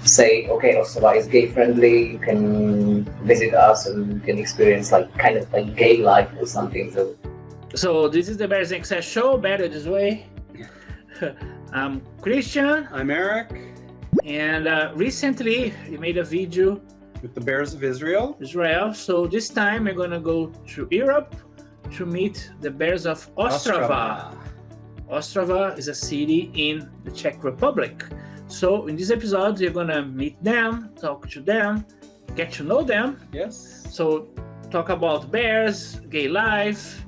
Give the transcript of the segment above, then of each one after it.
say, okay, Ostrava is gay friendly, you can visit us and you can experience like kind of like gay life or something. So this is the Bears and Access show, Better This Way. I'm Christian. I'm Eric. And recently we made a video with the Bears of Israel. So this time we're gonna go to Europe to meet the Bears of Ostrava. Ostrava is a city in the Czech Republic. So in this episode, you're gonna meet them, talk to them, get to know them. Yes. So talk about bears, gay life,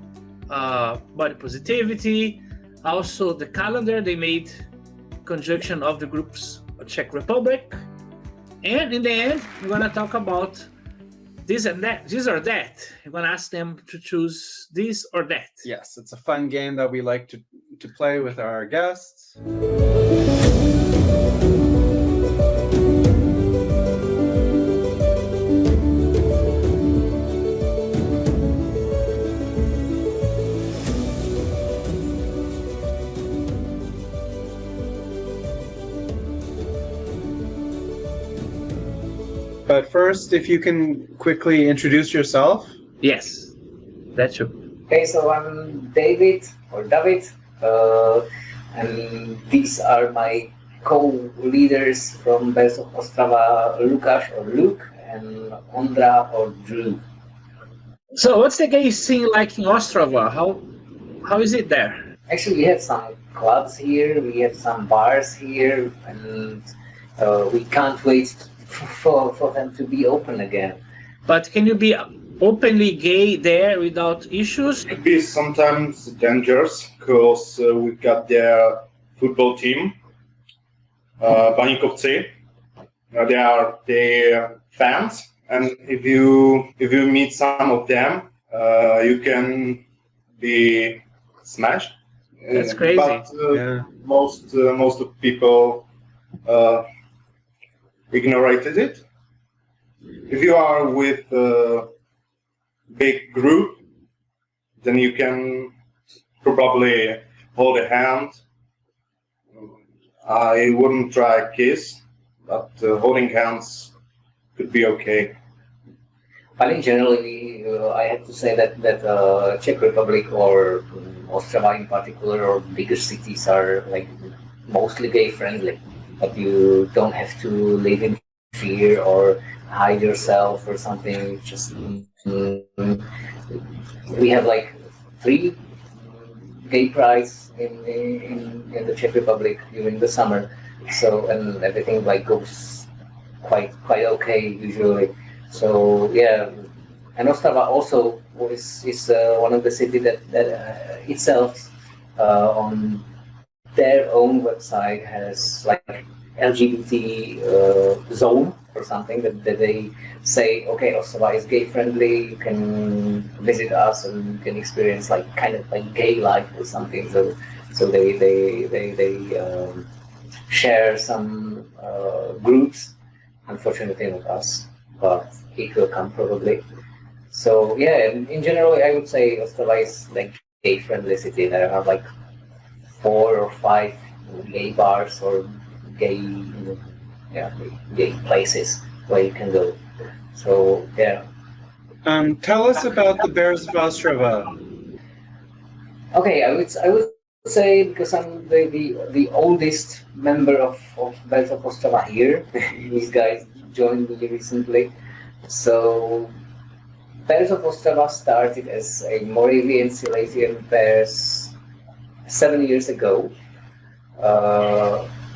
body positivity, also the calendar they made, conjunction of the groups of Czech Republic. And in the end, we're gonna talk about this and that, this or that. You're gonna ask them to choose this or that. Yes, it's a fun game that we like to play with our guests. But first, if you can quickly introduce yourself. Yes, that's true. Okay, so I'm David, and these are my co-leaders from Bears of Ostrava, Lukáš or Luke, and Ondra or Drew. So what's the gay scene like in Ostrava? How is it there? Actually, we have some clubs here, we have some bars here, and we can't wait for them to be open again. But can you be openly gay there without issues? It could be sometimes dangerous because we've got their football team, Baníkovci. They are their fans, and if you meet some of them, you can be smashed. That's crazy. But most of people ignorated it. If you are with a big group, then you can probably hold a hand. I wouldn't try a kiss, but holding hands could be okay. But in general, I have to say that Czech Republic or Ostrava in particular, or bigger cities are like mostly gay friendly. But you don't have to live in fear or hide yourself or something. Just we have like 3 gay prides in the Czech Republic during the summer. So and everything like goes quite okay usually. So yeah, and Ostrava also is one of the cities that itself on their own website has like LGBT zone or something that they say, okay, Ostrava is gay friendly, you can visit us and you can experience like kind of like gay life or something. So they share some groups, unfortunately not us, but it will come probably. So yeah, in general, I would say Ostrava is like gay friendly city. There are like 4 or 5 gay bars or gay places where you can go. So yeah. Tell us about the Bears of Ostrava. Okay, I would say, because I'm the oldest member of Bears of Ostrava here. These guys joined me recently. So Bears of Ostrava started as a Moravian Silesian Bears 7 years ago.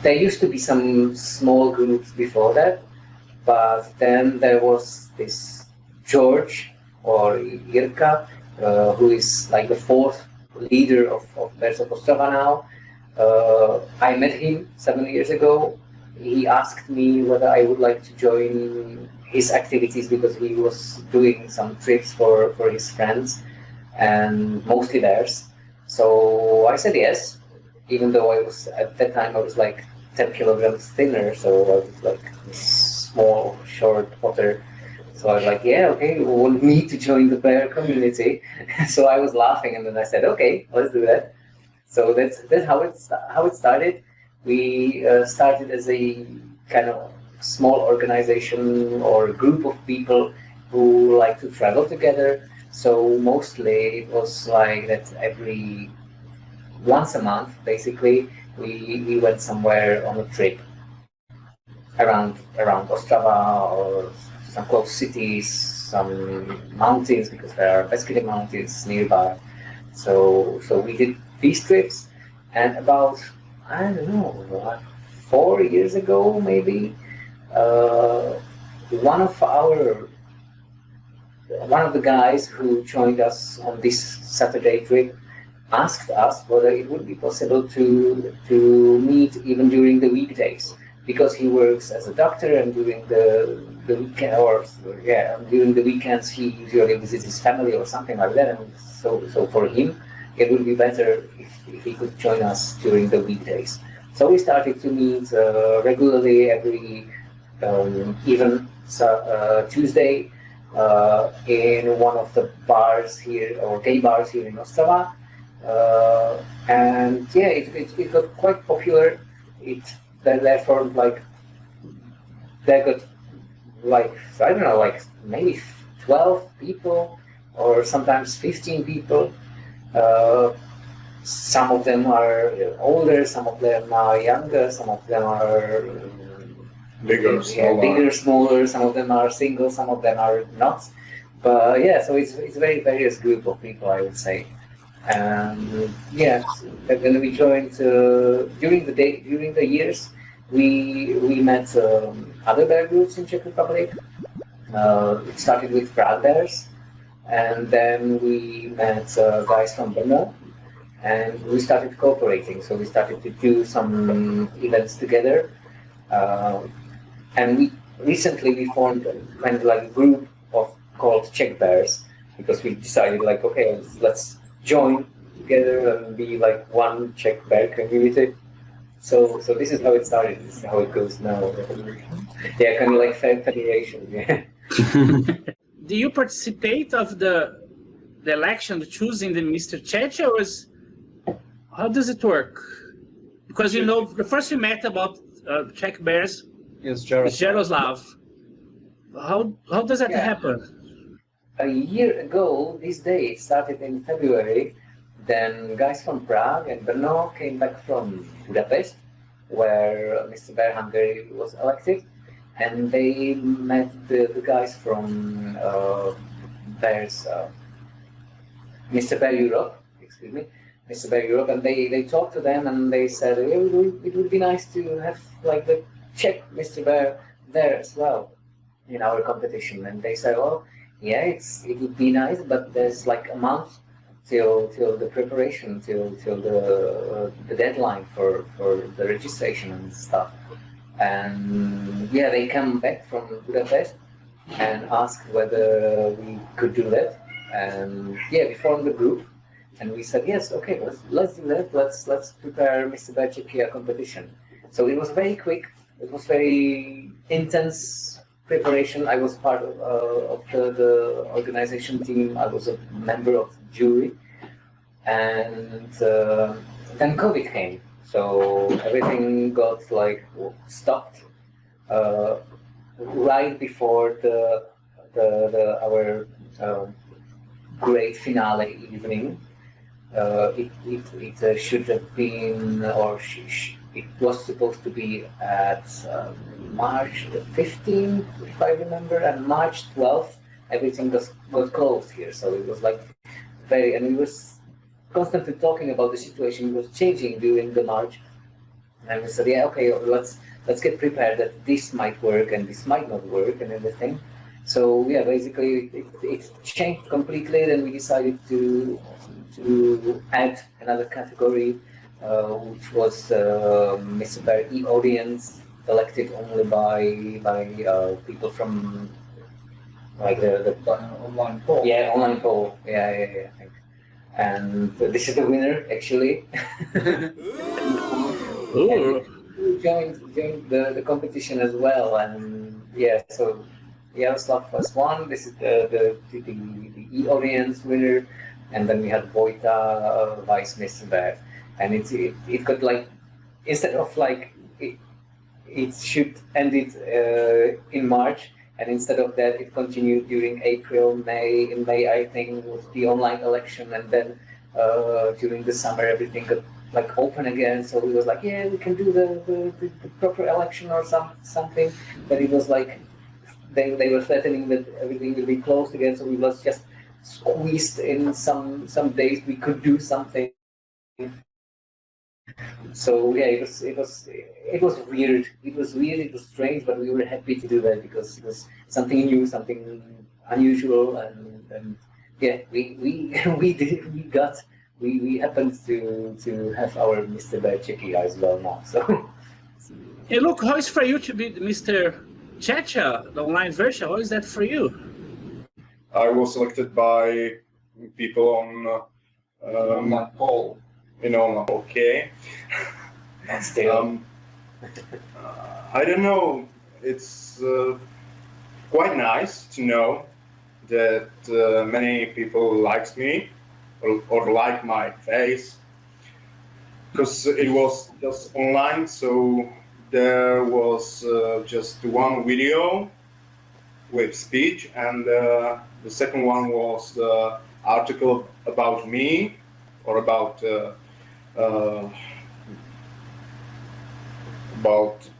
There used to be some small groups before that, but then there was this George or Jirka, who is like the 4th leader of Bears of Ostrava now. I met him 7 years ago. He asked me whether I would like to join his activities because he was doing some trips for his friends and mostly theirs. So I said yes, even though at that time I was like 10 kilograms thinner, so I was like small, short, potter. So I was like, yeah, okay, we want me to join the bear community. So I was laughing, and then I said, okay, let's do that. So that's how it started. We started as a kind of small organization or group of people who like to travel together. So mostly it was like that once a month, basically, we went somewhere on a trip around Ostrava or some close cities, some mountains, because there are Beskid mountains nearby. So we did these trips, and about, I don't know, like 4 years ago maybe, one of the guys who joined us on this Saturday trip asked us whether it would be possible to meet even during the weekdays, because he works as a doctor, and during the weekend during the weekends he usually visits his family or something like that. And so for him it would be better if he could join us during the weekdays. So we started to meet regularly every Tuesday in one of the bars here, or gay bars here in Ostrava. And yeah, it got quite popular. Therefore, like, they got, like, I don't know, like maybe 12 people or sometimes 15 people. Some of them are older, some of them are younger, some of them are Bigger, smaller, some of them are single, some of them are not. But yeah, so it's a very various group of people, I would say. And yeah, when we joined during the years, we met other bear groups in Czech Republic. It started with Prague Bears, and then we met guys from Brno, and we started cooperating. So we started to do some events together, and we recently formed kind of like a group called Czech Bears, because we decided, like, okay, let's join together and be like one Czech bear community. So this is how it started. This is how it goes now. Yeah, kind of like federation. Yeah. Do you participate of the election, the choosing the Mr. Czechia, or how does it work? Because the first we met about Czech bears Is Jaroslav. How does that happen? A year ago, this day, it started in February. Then guys from Prague and Brno came back from Budapest, where Mr. Bear Hungary was elected, and they met the guys from Mr. Bear Europe, Mr. Bear Europe, and they talked to them, and they said it would be nice to have like the Czech Mr. Bear there as well in our competition. And they said, well, yeah, it would be nice, but there's like a month till the preparation, till the deadline for the registration and stuff. And yeah, they come back from Budapest and asked whether we could do that. And yeah, we formed the group, and we said, yes, okay, let's do that. Let's prepare Mr. Bear Czechia competition. So it was very quick. It was very intense preparation. I was part of the organization team. I was a member of the jury, and then COVID came, so everything got like stopped right before our great finale evening. It should have been, or it was supposed to be at March the 15th, if I remember, and March 12th, everything was closed here. So it was like and we was constantly talking about the situation. It was changing during the March, and we said, yeah, okay, let's get prepared that this might work and this might not work and everything. So yeah, basically it changed completely. Then we decided to add another category, which was Mr. Bear E-Audience, elected only by people from like the online poll. Yeah, online poll. Yeah. And this is the winner, actually. Joined the competition as well, and yeah, so Jaroslav was one. This is the E-Audience winner, and then we had Vojta, Vice Mr. Bear, and it got like, instead of like it should end it in March, and instead of that, it continued during April, May. In May, I think, was the online election, and then during the summer, everything got like open again. So it was like, yeah, we can do the proper election or something. But it was like they were threatening that everything will be closed again. So we was just squeezed in some days we could do something. So yeah, it was weird. It was weird. It was strange, but we were happy to do that because it was something new, something unusual, and yeah, we happened to have our Mr. Bear Czechia as well now. So Hey, look, how is for you to be Mr. Czechia, the online version? How is that for you? I was selected by people on Online poll. okay. but still, I don't know. It's quite nice to know that many people likes me or like my face, because it was just online. So there was just one video with speech, and the second one was the article about me or about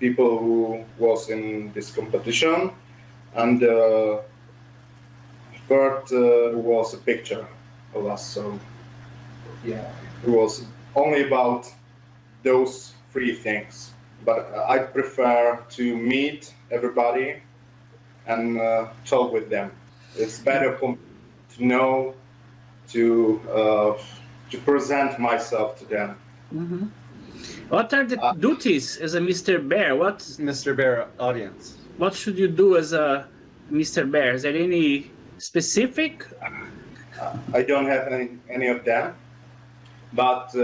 people who was in this competition, and third was a picture of us. So Yeah. it was only about those three things. But I prefer to meet everybody and talk with them. It's better for me to know, to present myself to them. Mm-hmm. What are the duties as a Mr. Bear? Mr. Bear audience. What should you do as a Mr. Bear? Is there any specific? I don't have any of them, but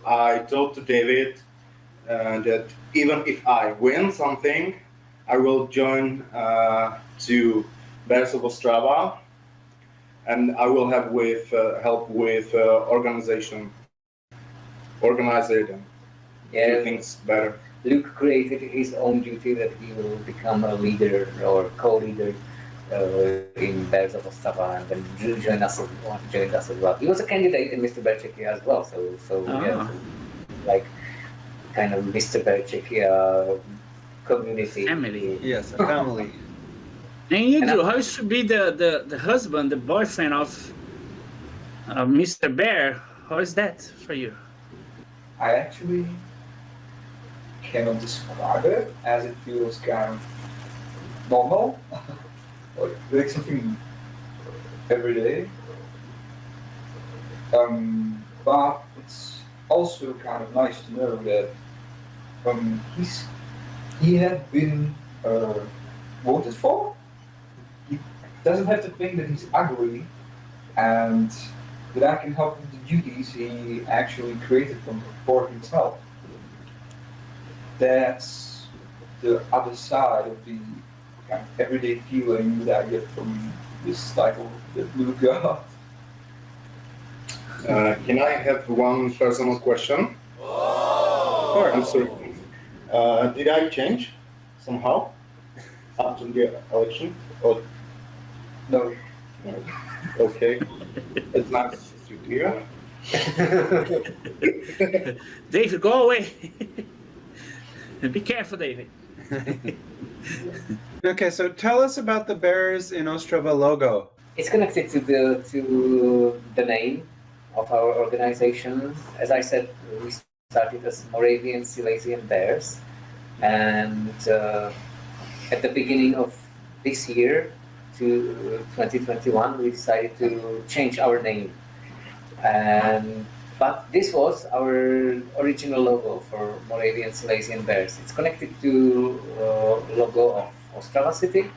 I told to David that even if I win something, I will join to Bears of Ostrava, and I will have help with organizing them. yeah, Things better. Luke created his own duty that he will become a leader or co-leader in Bears of Ostrava, and then joined us as well. He was a candidate in Mr. Bear Czechia as well, so yeah, so, like kind of Mr. Bear Czechia community. Family. Yes, a family. And you, Drew, how should be the husband, the boyfriend of Mr. Bear? How is that for you? I actually cannot describe it, as it feels kind of normal, like doing something every day. But it's also kind of nice to know that he had been voted for. He doesn't have to think that he's ugly, and that I can help with the duties he actually created for himself. That's the other side of the kind of everyday feeling that I get from this title that Luke got. Can I have one personal question? I'm sorry. Did I change somehow after the election? Or No, okay, it's nice to hear. David, go away. Be careful, David. Okay, so tell us about the Bears in Ostrava logo. It's connected to the name of our organization. As I said, we started as Moravian Silesian Bears, and at the beginning of this year, to 2021, we decided to change our name. But this was our original logo for Moravian Silesian Bears. It's connected to logo of Ostrava city,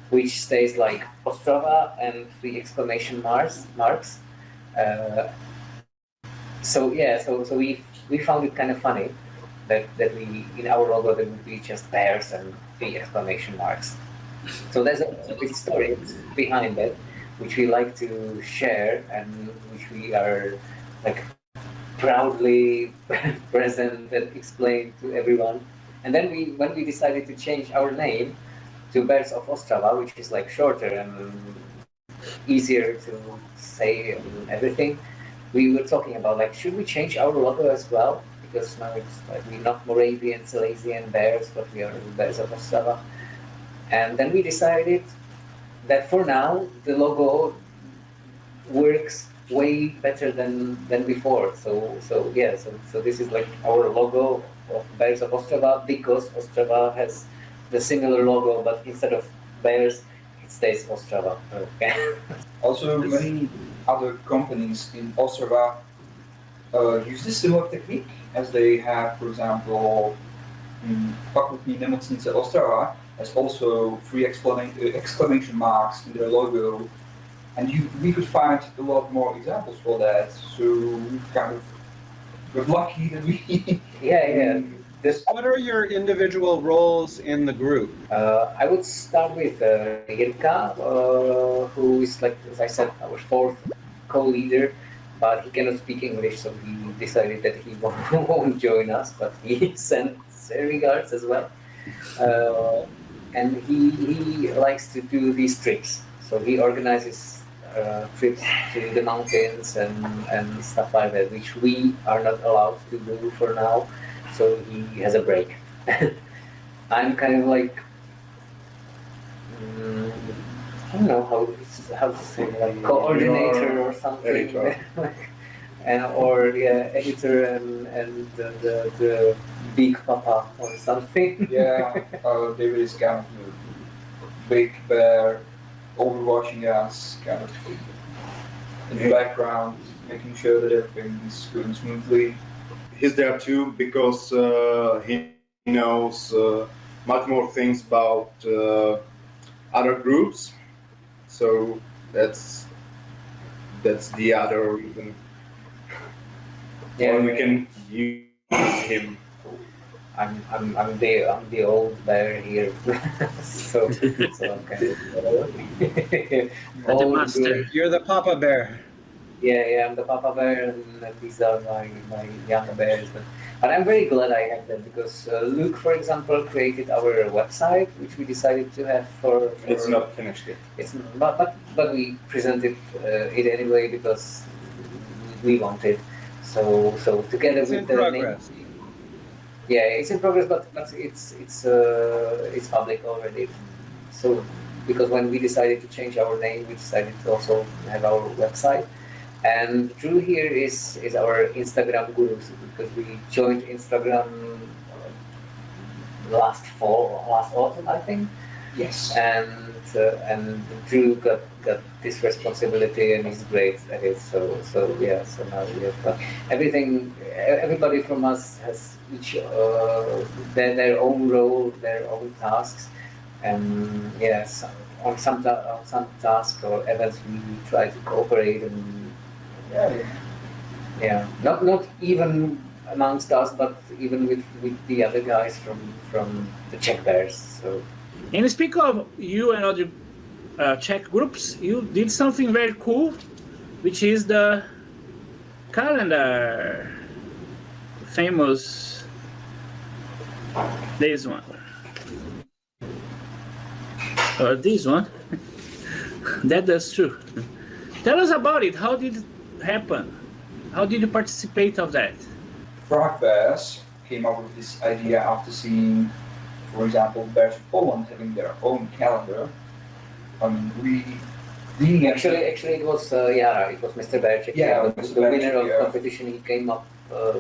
which stays like Ostrava and 3 exclamation marks. So we found it kind of funny that we in our logo there would be just bears and 3 exclamation marks. So there's a big story behind that, which we like to share and which we are like proudly present and explain to everyone. And then when we decided to change our name to Bears of Ostrava, which is like shorter and easier to say and everything, we were talking about like, should we change our logo as well? Because now it's like we're not Moravian, Silesian Bears, but we are Bears of Ostrava. And then we decided that for now the logo works way better than before. So this is like our logo of Bears of Ostrava, because Ostrava has the similar logo, but instead of bears, it stays Ostrava. Okay. Also, many other companies in Ostrava use this similar technique, as they have, for example, Fakultní nemocnice Ostrava has also three exclamation marks in their logo, and we could find a lot more examples for that. So we kind of got lucky that we. Yeah. What are your individual roles in the group? I would start with Jirka, who is, like, as I said, our fourth co-leader, but he cannot speak English, so he decided that he won't join us, but he sent regards as well. And he likes to do these trips, so he organizes trips to the mountains and stuff like that, which we are not allowed to do for now. So he has a break. I'm kind of like, I don't know how to say, like coordinator or something, editor. Editor and the big papa or something. Yeah, David is kind of the big bear, overwatching us, kind of in the background, making sure that everything is going smoothly. He's there too because he knows much more things about other groups. So that's the other reason why we can use him. I'm the old bear here, so I'm kind of The master. You're the Papa Bear. Yeah, I'm the Papa Bear, and these are my younger bears. But I'm very glad I have them, because Luke, for example, created our website, which we decided to have for It's not finished yet. It's but we presented it anyway because we wanted. So together It's with in the progress. name, yeah, it's in progress, but it's public already. So because when we decided to change our name, we decided to also have our website. And Drew here is our Instagram guru, because we joined Instagram last autumn, I think. Yes. And Drew got this responsibility, and he's great at it. So now we have everything. Everybody from us has each their own role, their own tasks, and yes, on some tasks or events we try to cooperate and. Yeah, not even amongst us, but even with the other guys from the Czech Bears. So. And speak of you and other Czech groups, you did something very cool, which is the calendar. Famous. This one. Or this one. That's true. Tell us about it. How did it happen? How did you participate of that? Prague Bears came up with this idea after seeing, for example, Bears of Poland having their own calendar. Actually, it was Yara. It was Mr. Berczyk. Yeah, the winner of the competition. He came up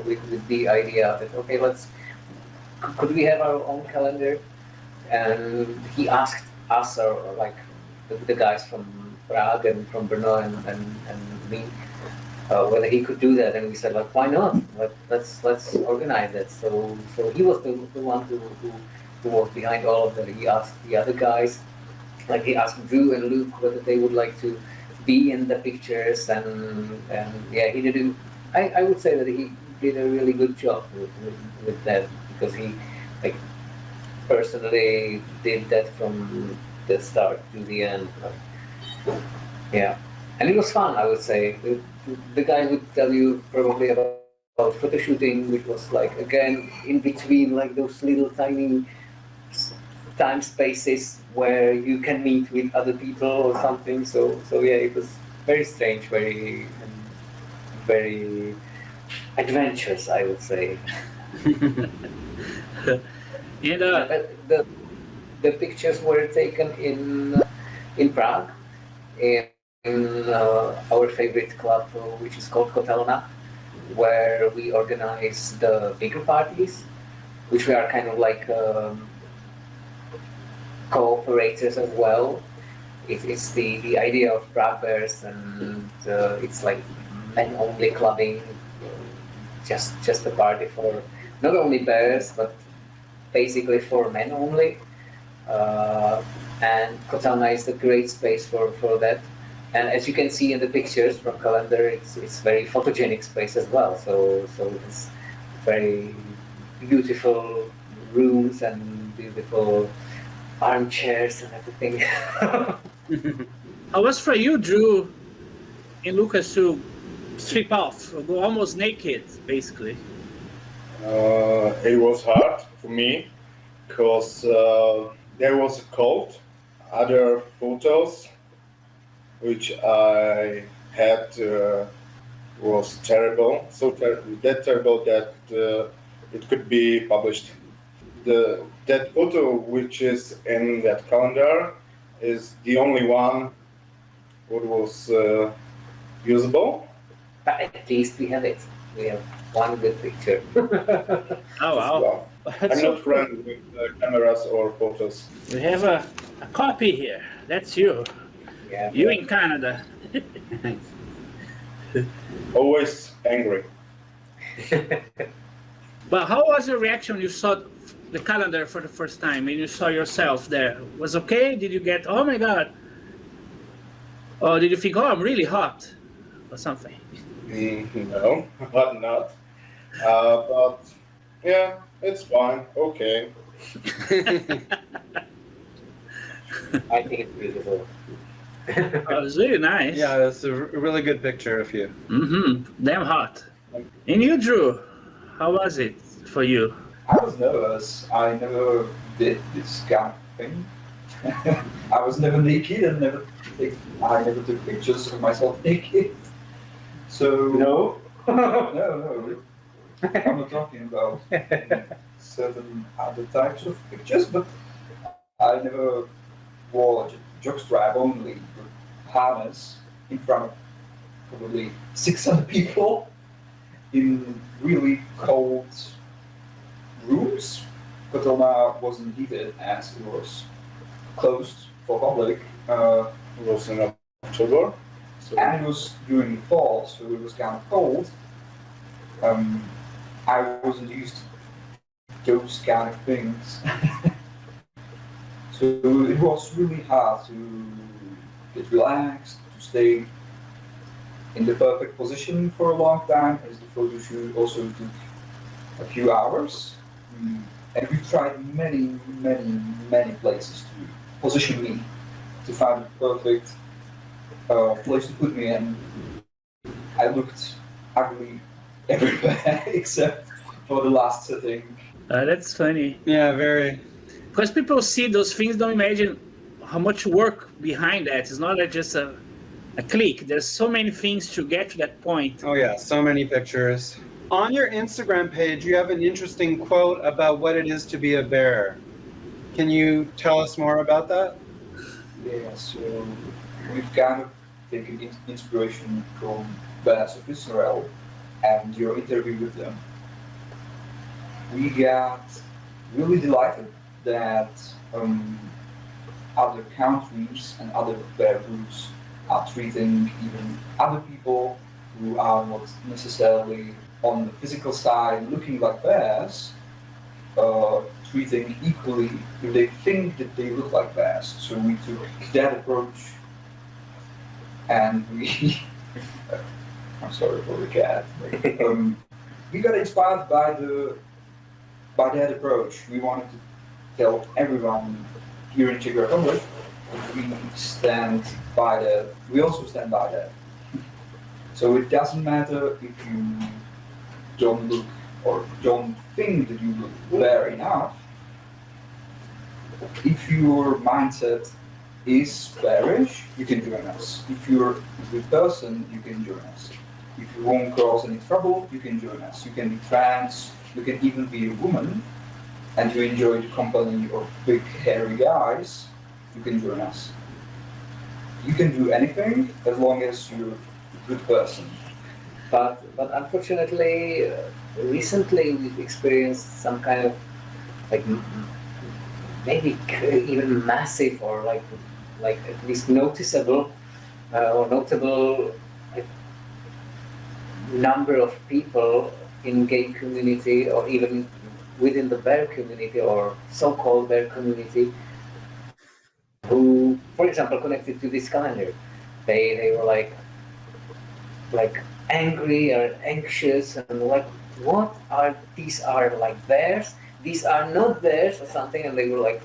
with the idea that could we have our own calendar? And he asked us, or like the guys from Prague and from Brno and me, whether he could do that, and we said, like, why not? Let's organize it. So he was the one who was behind all of that. He asked the other guys, like he asked Drew and Luke whether they would like to be in the pictures, and yeah, he did. I would say that he did a really good job with that, because he like personally did that from the start to the end. Yeah, and it was fun. I would say the guy would tell you probably about photo shooting, which was like again in between like those little tiny time spaces where you can meet with other people or something. So yeah, it was very strange, very adventurous, I would say. And The pictures were taken in Prague, in our favorite club, which is called Kotelna, where we organize the bigger parties, which we are kind of like cooperators as well. It's the idea of Prague Bears, and it's like men-only clubbing, just a party for not only bears but basically for men only. And Kotelna is a great space for that. And as you can see in the pictures from calendar, it's very photogenic space as well. So it's very beautiful rooms and beautiful armchairs and everything. how was for you, Drew, and Lucas to strip off or go almost naked, basically? It was hard for me because there was a cold. Other photos which I had was terrible, that terrible that it could be published. That photo which is in that calendar is the only one what was usable. But at least we have it. We have one good picture. Oh wow! Well, I'm not friend with cameras or photos. We have a copy here. That's you. Yeah. You in Canada. Always angry. But how was your reaction when you saw the calendar for the first time and you saw yourself there? Was okay? Did you get, oh my God? Or did you think, oh, I'm really hot? Or something? No, but not. But yeah, it's fine. Okay. I think it's beautiful. Oh, it was really nice. Yeah, that's a really good picture of you. Mm-hmm. Damn hot. And you, Drew, how was it for you? I was nervous. I never did this kind of thing. I was never naked and I never took pictures of myself naked. So No? no. I'm not talking about certain other types of pictures, but I never wore a jockstrap only with harness in front of probably 600 people in really cold rooms. Kotelna wasn't heated as it was closed for public. It was in October. So And it was during the fall, so it was kind of cold. I wasn't used to those kind of things. So it was really hard to get relaxed, to stay in the perfect position for a long time, as the photo shoot also took a few hours. And we tried many places to position me, to find the perfect place to put me, and I looked ugly everywhere except for the last setting. That's funny. Yeah, very. Because people see those things, don't imagine how much work behind that. It's not just a click. There's so many things to get to that point. Oh yeah, so many pictures. On your Instagram page, you have an interesting quote about what it is to be a bear. Can you tell us more about that? Yeah, so we've kind of taken inspiration from Badyš of Israel and your interview with them. We got really delighted that other countries and other bear groups are treating even other people who are not necessarily on the physical side looking like bears, treating equally if they think that they look like bears. So we took that approach, and we I'm sorry for the cat. We got inspired by that approach. We wanted to tell everyone here in Czech Republic that we stand by that. We also stand by that. So it doesn't matter if you don't look or don't think that you look bear enough, if your mindset is bearish, you can join us. If you're a good person, you can join us. If you won't cause any trouble, you can join us. You can be trans, you can even be a woman, and you enjoy the company of big hairy guys, you can join us. You can do anything as long as you're a good person. But unfortunately, recently we've experienced some kind of like maybe even massive or like at least noticeable or notable like, number of people in gay community or even within the bear community or so-called bear community who, for example, connected to this calendar. They were like angry or anxious and like, what are these are like bears? These are not bears or something, and they were like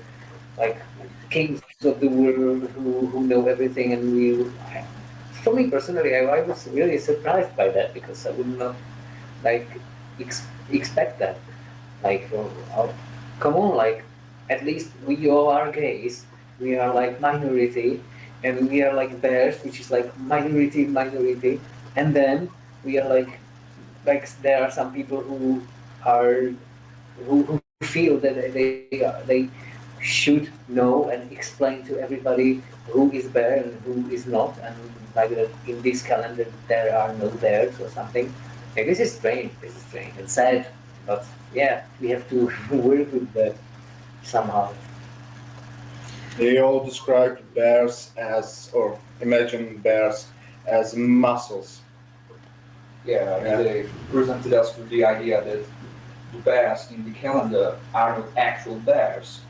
kings of the world who know everything. And for me personally, I was really surprised by that because I would not like expect that. Like, come on, like at least we all are gays. We are like minority, and we are like bears, which is like minority, and then we are like there are some people who feel that they should know and explain to everybody who is bear and who is not, and like that in this calendar there are no bears or something. Like, this is strange and sad, but yeah, we have to work with that somehow. They all described bears as, or imagine bears as muscles. Yeah, they presented us with the idea that the bears in the calendar are not actual bears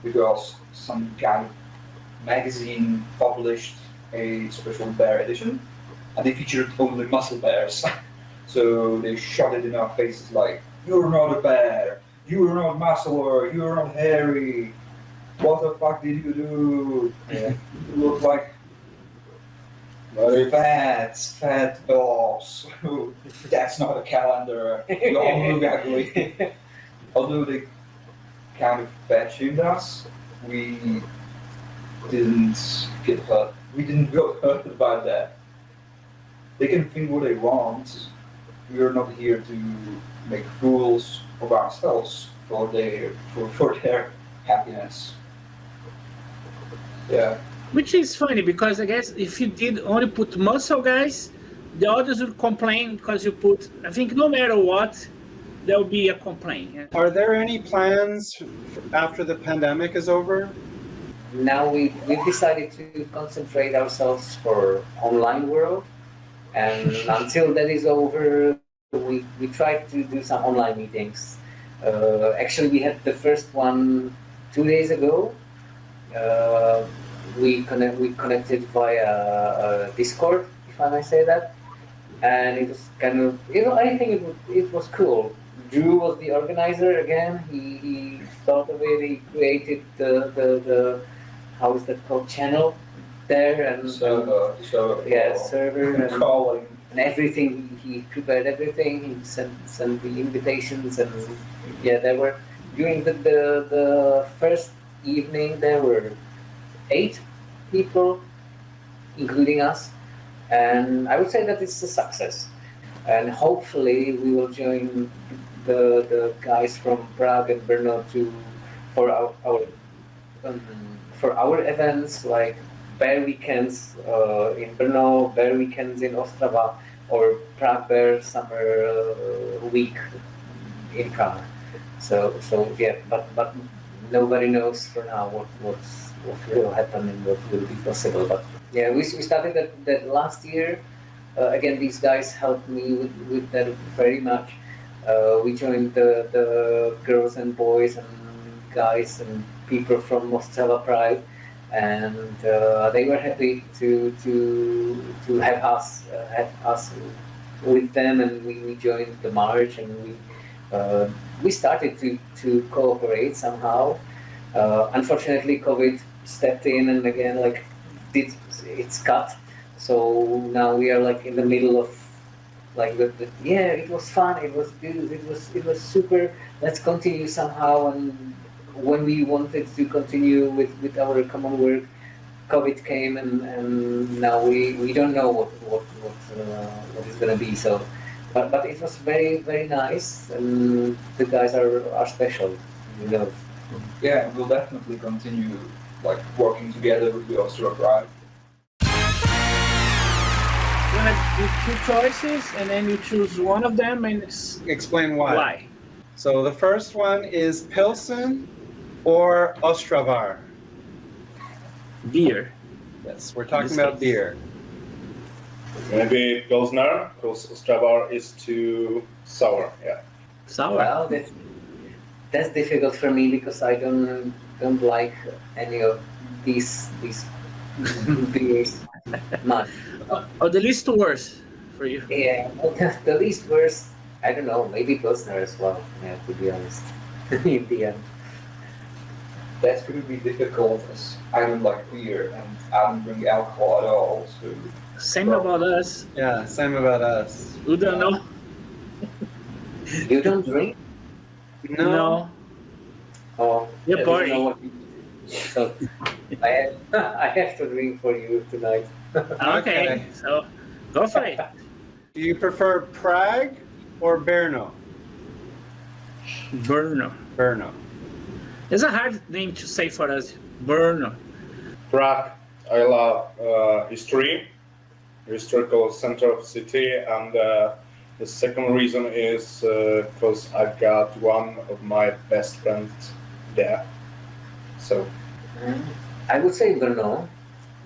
because some kind of magazine published a special bear edition and they featured only muscle bears. So they shot it in our faces like, you're not a bear, you're not muscular, you're not hairy, what the fuck did you do? Yeah. You look like fat dogs. That's not a calendar. You all look ugly. Although they kind of fat-shamed us, we didn't get hurt. We didn't feel hurt about that. They can think what they want. We are not here to make fools of ourselves for their happiness. Yeah. Which is funny because I guess if you did only put muscle guys, the others would complain because you put, I think no matter what, there will be a complaint. Are there any plans after the pandemic is over? Now we've decided to concentrate ourselves for online world, and until that is over, we tried to do some online meetings. Actually, we had the first one 2 days ago. We connected via Discord, if I may say that, and it was kind of, I think it was cool. Drew was the organizer again. He thought of it. He created the how is that called, channel there, and server and calling and everything. He prepared everything. He sent the invitations, and yeah, there were during the first evening there were 8 people, including us, and I would say that it's a success. And hopefully we will join the guys from Prague and Brno for our events, like bear weekends in Brno, bear weekends in Ostrava, or Prague Bear Summer Week in Prague. So yeah, but nobody knows for now what will happen and what will be possible. But yeah, we started that last year. Again, these guys helped me with that very much. We joined the girls and boys and guys and people from Ostrava Pride, and they were happy to have us with them, and we joined the march, and we started to cooperate somehow. Unfortunately, COVID stepped in and again did its cut. So now we are in the middle of like yeah, it was fun. It was good. It was super. Let's continue somehow. And when we wanted to continue with our common work, COVID came, and now we don't know what is gonna be. So, but it was very nice, and the guys are special, you know. Yeah, we'll definitely continue like working together with the Ostrava Pride. You had two choices, and then you choose one of them, and Explain why. why? So the first one is Pilsen or Ostravar. Beer. Yes, we're talking This about is- beer. Maybe Pilsner, because Ostrava is too sour. Yeah. Sour. Well, that's difficult for me because I don't like any of these beers much. Or the least worst for you. Yeah, the least worst. I don't know. Maybe Pilsner as well. Yeah, to be honest. In the end. That's going to be difficult as I don't like beer and I don't drink alcohol at all. So Same about us. Yeah, same about us. We don't know. You don't drink? No. Oh, You're I don't boring. know what you do. So I have to drink for you tonight. Okay. So go for it. Do you prefer Prague or Brno? Brno. Brno. It's a hard name to say for us. Brno. Prague, I love history, historical center of city, and the second reason is because I've got one of my best friends there. So I would say Brno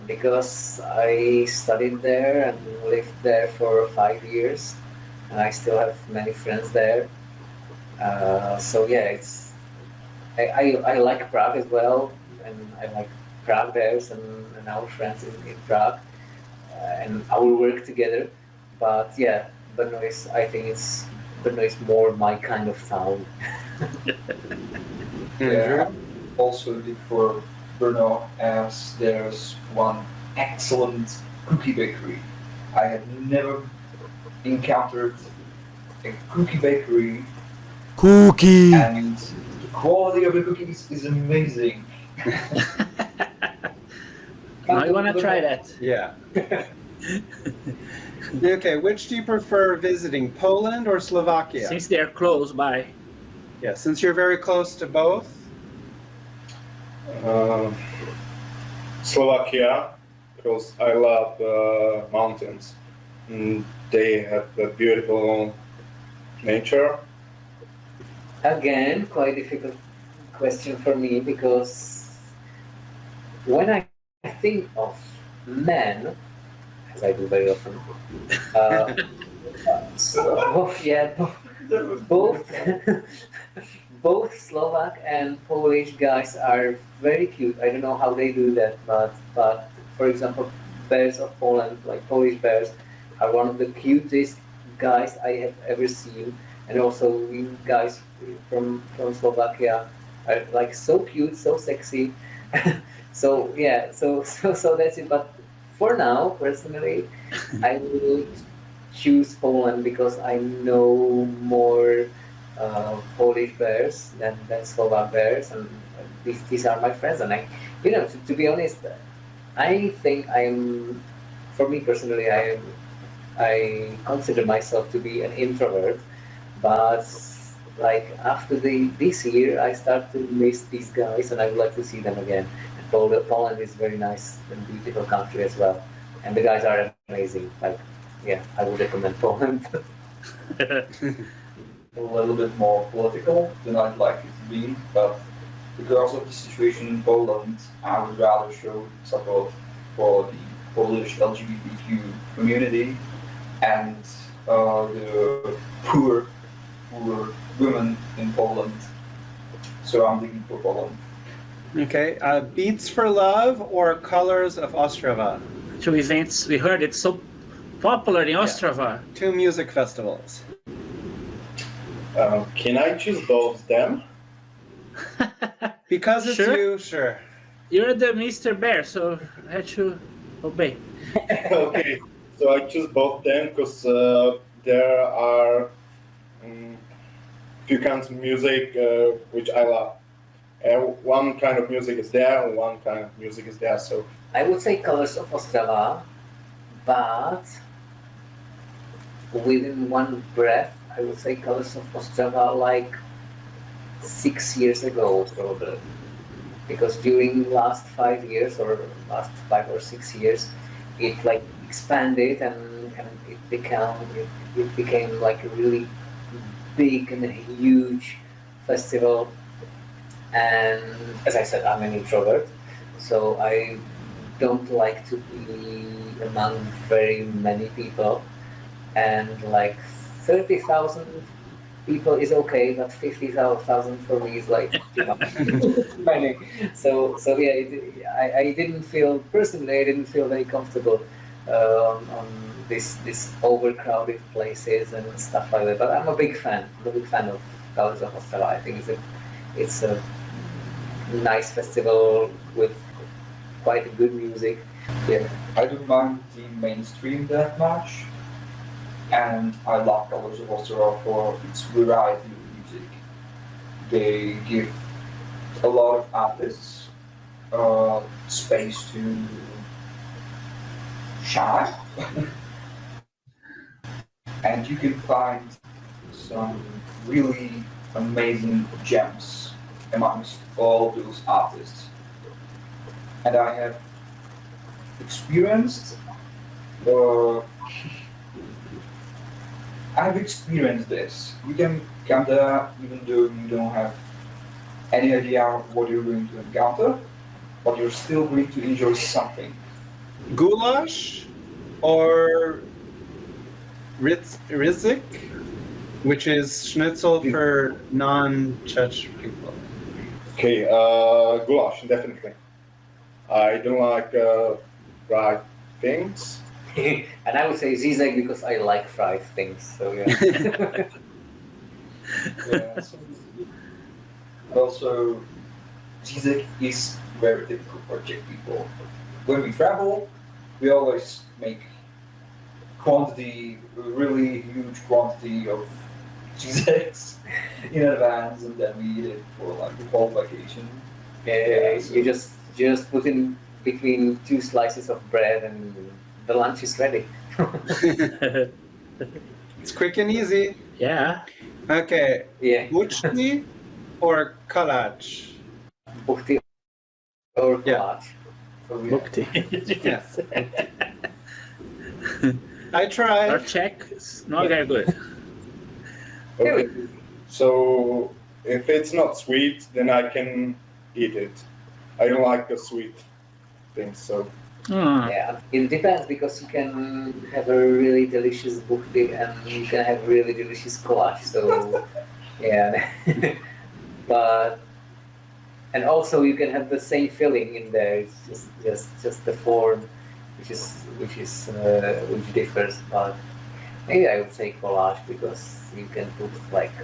because I studied there and lived there for 5 years, and I still have many friends there. So yeah, I like Prague as well, and I like Prague Bears and our friends in Prague and our work together. But yeah, Brno is, I think Brno is more my kind of town. yeah, also look for Brno as there's one excellent cookie bakery. I have never encountered a cookie bakery Cookie. and the quality of the cookies is amazing. I want to try that. Yeah. Okay, which do you prefer visiting, Poland or Slovakia? Since they're close by. Yeah, since you're very close to both. Slovakia, because I love mountains. They have a beautiful nature. Again, quite difficult question for me because when I think of men, as I do very often, both both Slovak and Polish guys are very cute. I don't know how they do that, but for example, bears of Poland, like Polish bears, are one of the cutest guys I have ever seen, and also we guys from Slovakia are like so cute, so sexy. So yeah, so that's it. But for now, personally, I would choose Poland because I know more Polish bears than Slovak bears, and these are my friends. And I, to be honest, I think for me personally, I consider myself to be an introvert, but like after this year, I start to miss these guys, and I would like to see them again. And Poland is very nice and beautiful country as well, and the guys are amazing. Like, yeah, I would recommend Poland. A little bit more political than I'd like it to be, but because of the situation in Poland, I would rather show support for the Polish LGBTQ community and the poor women in Poland. So I'm thinking for Poland. Okay, Beats for Love or Colors of Ostrava? Two events. We heard it's so popular in Ostrava. Two music festivals. Can I choose both of them? Because it's Sure. you, sure. You're the Mr. Bear, so I had to obey. Okay, so I choose both of them because there are few kinds of music which I love. One kind of music is there, and one kind of music is there. So I would say Colors of Ostrava, but within one breath, I would say Colors of Ostrava like 6 years ago, probably. Because during last 5 years or last 5 or 6 years, it like expanded and it became like a really big and huge festival. And as I said, I'm an introvert, so I don't like to be among very many people. And like 30,000 people is okay, but 50,000 for me is like too much. Many. So yeah, I didn't feel personally. I didn't feel very comfortable on this overcrowded places and stuff like that. But I'm a big fan. I'm a big fan of Colors of Ostrava. I think it's a nice festival with quite good music. Yeah, I don't mind the mainstream that much, and I love Colors of Ostrava for its variety of music. They give a lot of artists space to shine, and you can find some really amazing gems amongst all those artists. And I have experienced this. You can come there even though you don't have any idea of what you're going to encounter, but you're still going to enjoy something. Goulash or rizik, which is schnitzel for non-Czech people. okay, goulash definitely. I don't like fried things. And I would say zizek because I like fried things. So yeah. Yeah, also, Czech is very difficult for Czech people. When we travel, we always make really huge quantity of Czechs in advance, and then we eat it for like the whole vacation. Yeah, so- you just put in between 2 slices of bread and the lunch is ready. It's quick and easy. Yeah. Okay, Yeah, buchti or kalach? buchty or Yeah. collage. So, yeah. Bukti. Yes. I Our tried. Czech is not very good. Okay. So if it's not sweet, then I can eat it. I don't like the sweet things. So Hmm. Yeah, it depends because you can have a really delicious buchty and you can have really delicious collage. So yeah, but and also you can have the same filling in there. It's just the form, which differs. But maybe I would say collage because you can put like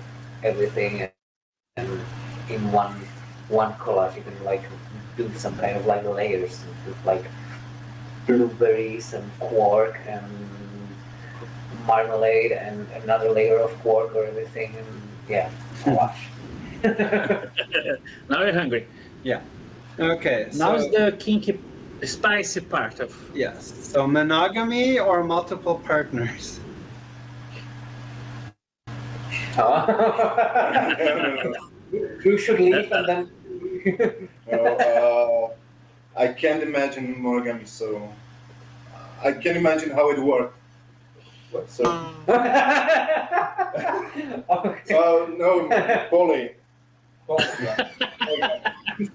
everything and in one collage you can like do some kind of like layers and put like blueberries and quark and marmalade and another layer of quark or everything and yeah, collage. Now you're hungry. Okay, Now's so the kinky, spicy part of. yes. So monogamy or multiple partners? You should leave and then. no, I can't imagine monogamy. So I can imagine how it works. So Okay. no, poly. Well, yeah.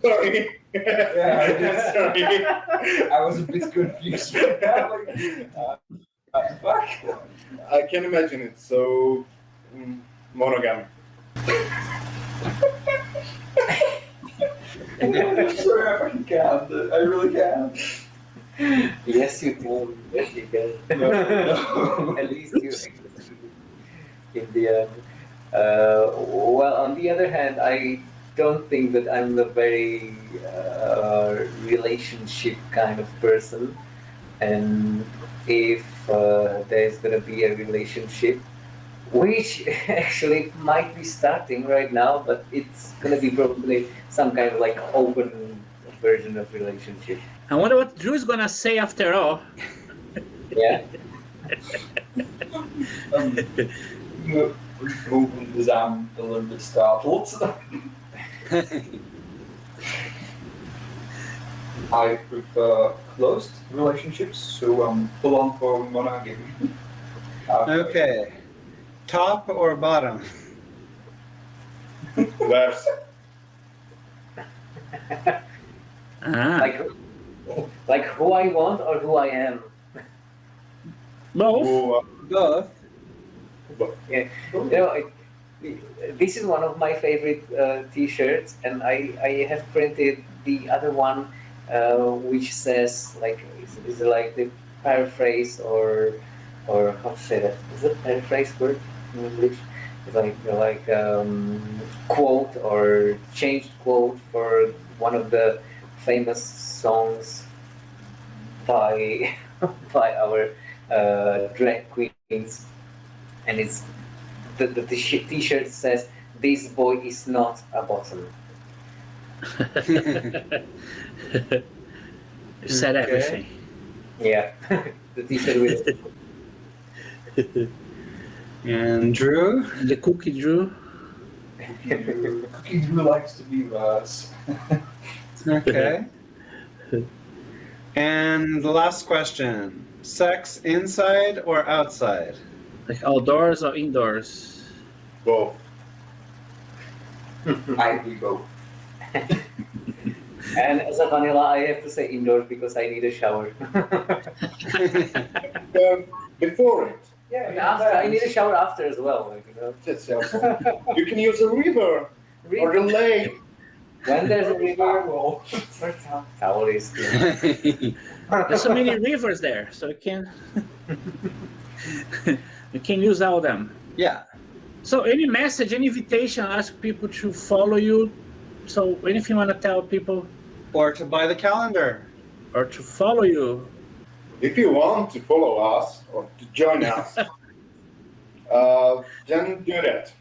Sorry. Yeah, Sorry. I was a bit confused. Fuck. I can imagine it. So monogamy. I'm sorry, I fucking can't. I really can't. Yes, you can. Yes, you can. No. At least you in the end. Well, on the other hand, I don't think that I'm the very relationship kind of person. And if there's gonna be a relationship, which actually might be starting right now, but it's gonna be probably some kind of like open version of relationship. I wonder what Drew is gonna say after all. Yeah. Open de zaam een little bit startled. I prefer closed relationships, so full on for monogamy. Okay. Top or bottom? There's Like who I want or who I am. Both. who, Both. Yeah. You know, this is one of my favorite T-shirts, and I have printed the other one, which says like is like the paraphrase or how to say that? Is it paraphrase word in English? It's like quote or changed quote for one of the famous songs by by our drag queens, and it's the T-shirt says, "This boy is not a bottom." You said everything. Yeah, the T-shirt with And Drew? The cookie Drew. Cookie Drew likes to be Raz. Okay. And the last question. Sex inside or outside? Like outdoors or indoors? both. I do both. And as a vanilla, I have to say indoors because I need a shower. Before it. Yeah, And after, I need a shower after as well. Like, you know. That's you can use a river or the lake. When there's a river, well, towel is good. There's so many rivers there, so you can use all of them. Yeah. So any message, any invitation, ask people to follow you. So anything you want to tell people Or to buy the calendar. or to follow you? If you want to follow us or to join us, then do that.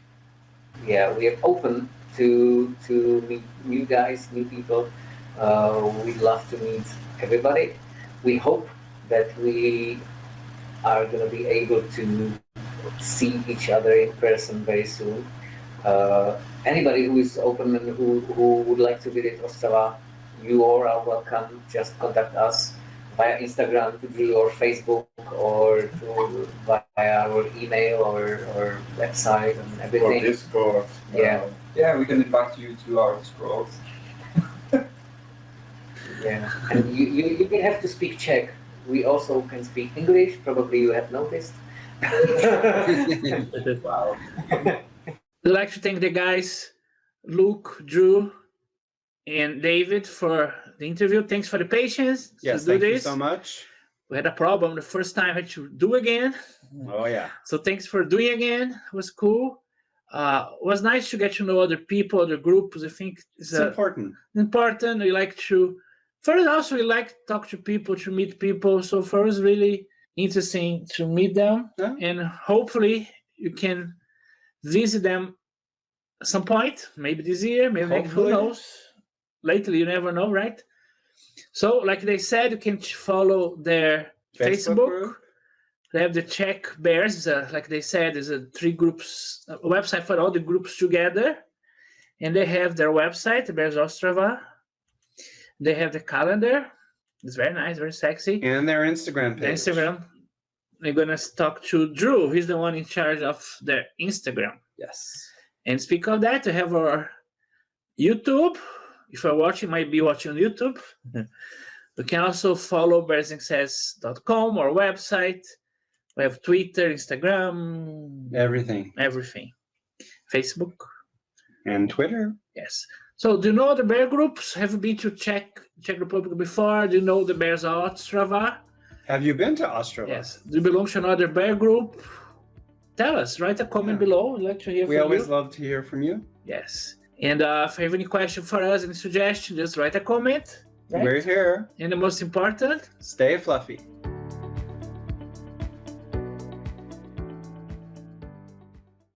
Yeah, we are open to meet new guys, new people. We'd love to meet everybody. We hope that we are going to be able to see each other in person very soon. Anybody who is open and who would like to visit Ostrava, you all are welcome. Just contact us via Instagram or Facebook or via our email or website and Or everything. Discord. Yeah. yeah, we can invite you to our Discord. Yeah, and you can have to speak Czech. We also can speak English. Probably you have noticed. Wow. I'd like to thank the guys, Luke, Drew, and David for the interview. Thanks for the patience Yes, to do thank you this. so much. We had a problem the first time, I had to do again. Oh, yeah. So thanks for doing again. It was cool. It was nice to get to know other people, other groups. I think It's important. important. We like to, first also we like to talk to people, to meet people. So for us, really interesting to meet them. Yeah. And hopefully you can visit them at some point, maybe this year, maybe next, who Hopefully. knows? Lately, you never know, right? So like they said, you can follow their Facebook. group. They have the Czech Bears, like they said, there's a 3 groups, a website for all the groups together. And they have their website, the Bears Ostrava. They have the calendar. It's very nice, very sexy. And their Instagram The page. Instagram. We're going to talk to Drew. He's the one in charge of their Instagram. Yes. And speak of that, we have our YouTube. If you're watching, might be watching on YouTube. You can also follow bearsuccess.com, our website. We have Twitter, Instagram, Everything. everything. Facebook, And Twitter. yes. So do you know the bear groups? Have you been to Czech Republic before? Do you know the Bears Ostrava? Have you been to Ostrava? Yes. Do you belong to another bear group? Tell us, write a comment Yeah. below. We'd like to hear We from always you. love to hear from you. Yes. And if you have any question for us, any suggestion, just write a comment. Right? We're here. And the most important, Stay fluffy.